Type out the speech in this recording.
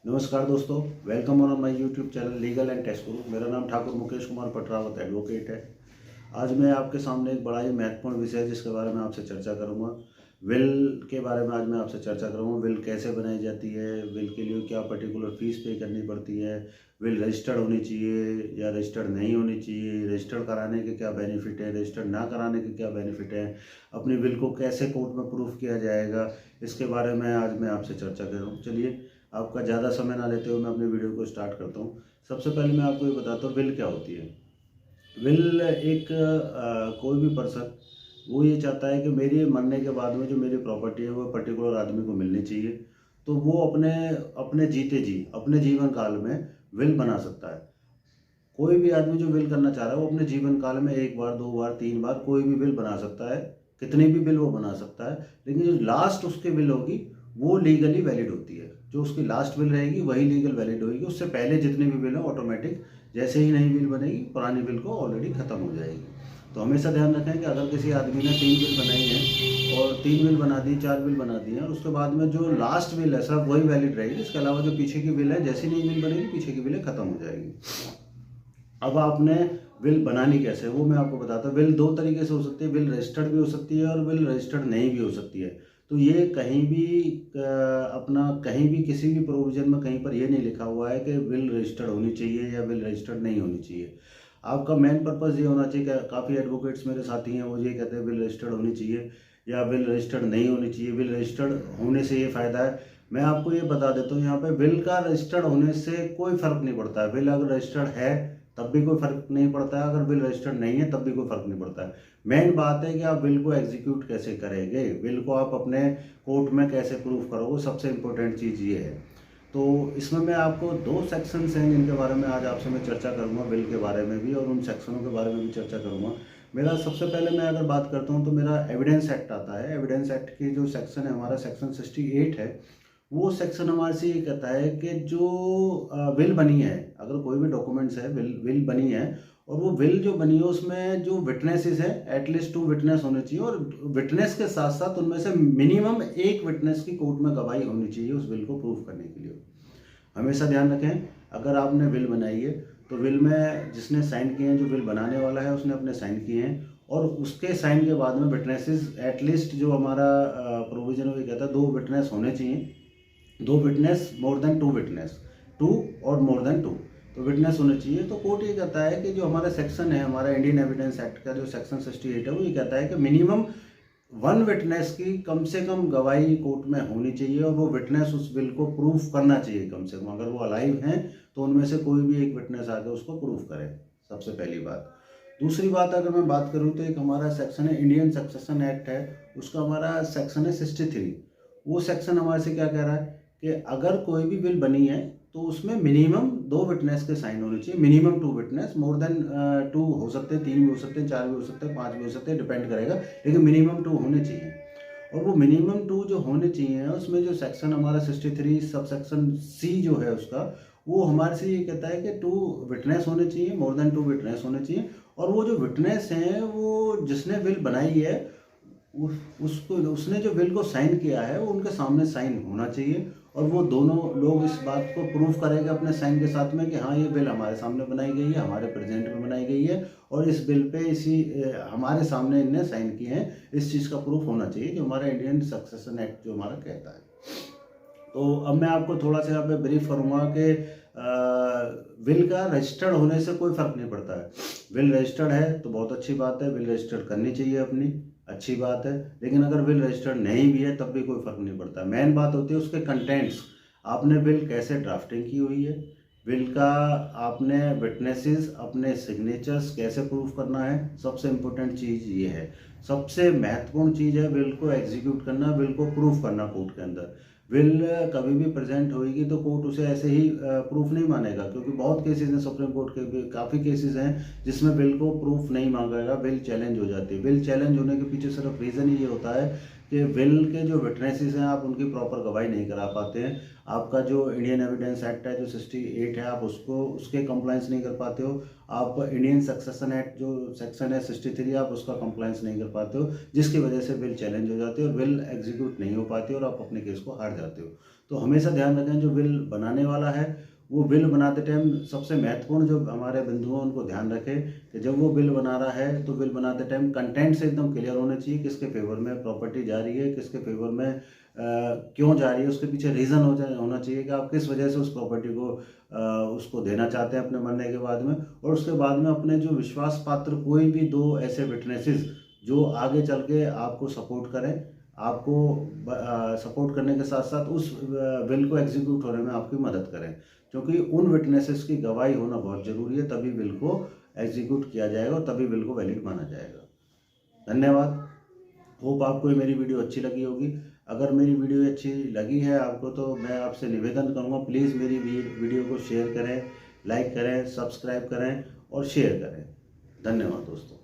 नमस्कार दोस्तों, welcome on my YouTube channel legal and tax गुरु। मेरा नाम ठाकुर मुकेश कुमार पटरावत एडवोकेट है। आज मैं आपके सामने एक बड़ा ही महत्वपूर्ण विषय है जिसके बारे में आपसे चर्चा करूंगा। विल के बारे में आज मैं आपसे चर्चा करूंगा। विल कैसे बनाई जाती है, विल के लिए क्या पर्टिकुलर फीस पे करनी पड़ती है, विल रजिस्टर्ड होनी चाहिए या रजिस्टर्ड नहीं होनी चाहिए, रजिस्टर्ड कराने के क्या बेनिफिट है, रजिस्टर्ड ना कराने के क्या बेनिफिट है, अपनी विल को कैसे कोर्ट में प्रूफ किया जाएगा, इसके बारे में आज मैं आपसे चर्चा कर रहा हूँ। चलिए, आपका ज़्यादा समय ना लेते हुए मैं अपनी वीडियो को स्टार्ट करता हूँ। सबसे पहले मैं आपको ये बताता हूँ विल क्या होती है। विल एक कोई भी पर्सन वो ये चाहता है कि मेरे मरने के बाद में जो मेरी प्रॉपर्टी है वो पर्टिकुलर आदमी को मिलनी चाहिए, तो वो अपने अपने जीते जी अपने जीवन काल में विल बना सकता है। कोई भी आदमी जो विल करना चाह रहा है वो अपने जीवन काल में एक बार, दो बार, तीन बार कोई भी विल बना सकता है। कितनी भी विल वो बना सकता है, लेकिन जो लास्ट उसकी विल होगी वो लीगली वैलिड होती है। जो उसकी लास्ट विल रहेगी वही लीगल वैलिड होगी। उससे पहले जितनी भी विल है ऑटोमेटिक, जैसे ही नई विल बनेगी पुरानी विल को ऑलरेडी खत्म हो जाएगी। तो हमेशा ध्यान रखें कि अगर किसी आदमी ने 3 विल बनाई है और 3 विल बना दी, 4 विल बना दी है, और उसके बाद में जो लास्ट विल है सब वही वैलिड रहेगी। इसके अलावा जो पीछे की विल है, जैसी नई विल बनेगी पीछे की विल खत्म हो जाएगी। अब आपने विल बनानी कैसे है वो मैं आपको बताता हूँ। विल दो तरीके से हो सकती है, विल रजिस्टर्ड भी हो सकती है और विल रजिस्टर्ड नहीं भी हो सकती है। तो ये कहीं भी अपना कहीं भी किसी भी प्रोविजन में कहीं पर ये नहीं लिखा हुआ है कि विल रजिस्टर्ड होनी चाहिए या विल रजिस्टर्ड नहीं होनी चाहिए। आपका मेन पर्पज़ ये होना चाहिए कि काफ़ी एडवोकेट्स मेरे साथी हैं वो ये कहते हैं विल रजिस्टर्ड होनी चाहिए या विल रजिस्टर्ड नहीं होनी चाहिए। विल रजिस्टर्ड होने से ये फ़ायदा है, मैं आपको ये बता देता हूँ। यहाँ पे विल का रजिस्टर्ड होने से कोई फ़र्क नहीं पड़ता है। विल अगर रजिस्टर्ड है तब भी कोई फ़र्क नहीं पड़ता है, अगर विल रजिस्टर्ड नहीं है तब भी कोई फ़र्क नहीं पड़ता है। मेन बात है कि आप विल को एग्जीक्यूट कैसे करेंगे, विल को आप अपने कोर्ट में कैसे प्रूफ करोगे, सबसे इम्पोर्टेंट चीज़ ये है। तो इसमें मैं आपको 2 सेक्शंस हैं जिनके बारे में आज आपसे मैं चर्चा करूंगा, विल के बारे में भी और उन सेक्शनों के बारे में भी चर्चा करूंगा। मेरा सबसे पहले मैं अगर बात करता हूं तो मेरा एविडेंस एक्ट आता है। एविडेंस एक्ट की जो सेक्शन है हमारा सेक्शन 68 है। वो सेक्शन हमारे से ये कहता है कि जो विल बनी है, अगर कोई भी डॉक्यूमेंट्स है, विल बनी है और वो विल जो बनी है उसमें जो विटनेसेस है एटलीस्ट 2 विटनेस होने चाहिए, और विटनेस के साथ साथ उनमें से मिनिमम 1 विटनेस की कोर्ट में गवाही होनी चाहिए उस विल को प्रूफ करने के लिए। हमेशा ध्यान रखें, अगर आपने विल बनाई है तो विल में जिसने साइन किए हैं, जो विल बनाने वाला है उसने अपने साइन किए हैं, और उसके साइन के बाद में विटनेसेस एटलीस्ट जो हमारा प्रोविजन है वो कहता है 2 विटनेस होने चाहिए। 2 विटनेस मोर देन 2 विटनेस, 2 और मोर देन 2 तो विटनेस होने चाहिए। तो कोर्ट ये कहता है कि जो हमारा सेक्शन है, हमारा इंडियन एविडेंस एक्ट का जो सेक्शन 68 है वो ये कहता है कि मिनिमम 1 विटनेस की कम से कम गवाही कोर्ट में होनी चाहिए, और वो विटनेस उस बिल को प्रूफ करना चाहिए कम से कम। अगर वो अलाइव हैं तो उनमें से कोई भी एक विटनेस आके उसको प्रूफ करे, सबसे पहली बात। दूसरी बात अगर मैं बात करूँ तो एक हमारा सेक्शन है, इंडियन सक्सेशन एक्ट है, उसका हमारा सेक्शन है 63। वो सेक्शन हमारे से क्या कह रहा है कि अगर कोई भी बिल बनी है तो उसमें मिनिमम 2 विटनेस के साइन होने चाहिए। मिनिमम 2 विटनेस, मोर देन 2 हो सकते हैं, 3 भी हो सकते हैं, 4 भी हो सकते हैं, 5 भी हो सकते हैं, डिपेंड करेगा, लेकिन मिनिमम 2 होने चाहिए। और वो मिनिमम 2 जो होने चाहिए उसमें जो सेक्शन हमारा 63 सब सेक्शन सी जो है उसका, वो हमारे से ये कहता है कि 2 विटनेस होने चाहिए, मोर देन 2 विटनेस होने चाहिए। और वो जो विटनेस हैं वो जिसने बिल बनाई है उसको, उसने जो बिल को साइन किया है वो उनके सामने साइन होना चाहिए, और वो दोनों लोग इस बात को प्रूफ करेंगे अपने साइन के साथ में कि हाँ ये बिल हमारे सामने बनाई गई है, हमारे प्रेजेंट में बनाई गई है, और इस बिल पे हमारे सामने इनने साइन किए हैं। इस चीज़ का प्रूफ होना चाहिए जो हमारा इंडियन सक्सेशन एक्ट जो हमारा कहता है। तो अब मैं आपको थोड़ा सा यहाँ पे ब्रीफ करूँगा कि विल का रजिस्टर्ड होने से कोई फ़र्क नहीं पड़ता है। विल रजिस्टर्ड है तो बहुत अच्छी बात है, विल रजिस्टर्ड करनी चाहिए अपनी, अच्छी बात है। लेकिन अगर विल रजिस्टर्ड नहीं भी है तब भी कोई फ़र्क नहीं पड़ता। मेन बात होती है उसके कंटेंट्स, आपने विल कैसे ड्राफ्टिंग की हुई है, विल का आपने विटनेसेस अपने सिग्नेचर्स कैसे प्रूफ करना है, सबसे इम्पोर्टेंट चीज़ ये है। सबसे महत्वपूर्ण चीज़ है विल को एग्जीक्यूट करना, विल को प्रूफ करना कोर्ट के अंदर। विल कभी भी प्रेजेंट होएगी तो कोर्ट उसे ऐसे ही प्रूफ नहीं मानेगा, क्योंकि बहुत केसेस हैं, सुप्रीम कोर्ट के भी काफ़ी केसेस हैं जिसमें विल को प्रूफ नहीं मांगेगा, विल चैलेंज हो जाती है। विल चैलेंज होने के पीछे सिर्फ रीज़न ही ये होता है कि विल के जो विटनेसेस हैं आप उनकी प्रॉपर गवाही नहीं करा पाते हैं। आपका जो इंडियन एविडेंस एक्ट है जो 68 है, आप उसके कंप्लाइंस नहीं कर पाते हो। आप इंडियन सक्सेशन एक्ट जो सेक्शन है 63, आप उसका कंप्लाइंस नहीं कर पाते हो, जिसकी वजह से विल चैलेंज हो जाती है और विल एग्जीक्यूट नहीं हो पाती और आप अपने केस को हार जाते हो। तो हमेशा ध्यान रखें जो विल बनाने वाला है वो बिल बनाते टाइम सबसे महत्वपूर्ण जो हमारे बिंदु हैं उनको ध्यान रखें कि जब वो बिल बना रहा है तो बिल बनाते टाइम कंटेंट से एकदम क्लियर होने चाहिए, किसके फेवर में प्रॉपर्टी जा रही है, किसके फेवर में क्यों जा रही है, उसके पीछे रीज़न होना चाहिए कि आप किस वजह से उस प्रॉपर्टी को उसको देना चाहते हैं अपने मरने के बाद में। और उसके बाद में अपने जो विश्वास पात्र कोई भी 2 ऐसे विटनेसेस जो आगे चल के आपको सपोर्ट करें, आपको सपोर्ट करने के साथ साथ उस बिल को एग्जीक्यूट होने में आपकी मदद करें, क्योंकि उन विटनेसेस की गवाही होना बहुत ज़रूरी है, तभी बिल को एग्जीक्यूट किया जाएगा और तभी बिल को वैलिड माना जाएगा। धन्यवाद। होप आपको ये मेरी वीडियो अच्छी लगी होगी। अगर मेरी वीडियो अच्छी लगी है आपको तो मैं आपसे निवेदन करूँगा, प्लीज़ मेरी वीडियो को शेयर करें, लाइक करें, सब्सक्राइब करें और शेयर करें। धन्यवाद दोस्तों।